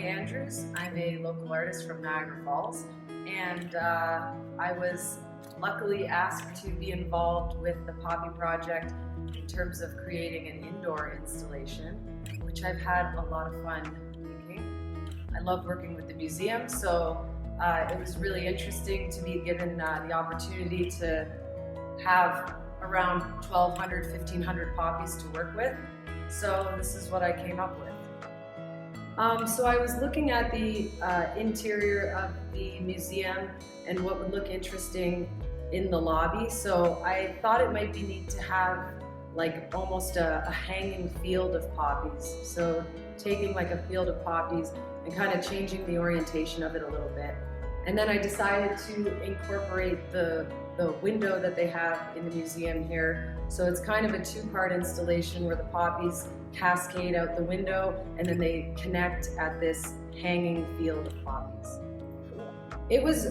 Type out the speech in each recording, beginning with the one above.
Andrews. I'm a local artist from Niagara Falls, and I was luckily asked to be involved with the Poppy project in terms of creating an indoor installation, which I've had a lot of fun making. I love working with the museum, so it was really interesting to be given the opportunity to have around 1,200, 1,500 poppies to work with. So this is what I came up with. So I was looking at the interior of the museum and what would look interesting in the lobby. So I thought it might be neat to have like almost a hanging field of poppies. So taking like a field of poppies and kind of changing the orientation of it a little bit. And then I decided to incorporate the window that they have in the museum here. So it's kind of a two-part installation where the poppies cascade out the window and then they connect at this hanging field of poppies. It was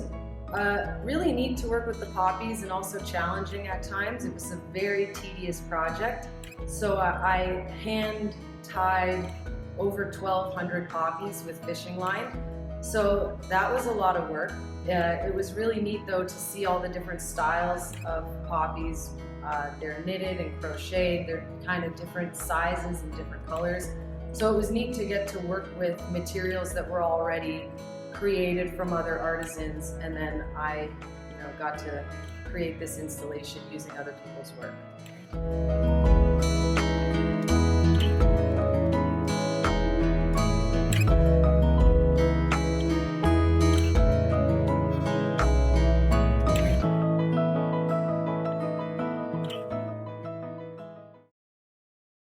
really neat to work with the poppies and also challenging at times. It was a very tedious project. So I hand tied over 1,200 poppies with fishing line. So that was a lot of work. It was really neat though to see all the different styles of poppies. They're knitted and crocheted, they're kind of different sizes and different colors. So it was neat to get to work with materials that were already created from other artisans, and then I got to create this installation using other people's work.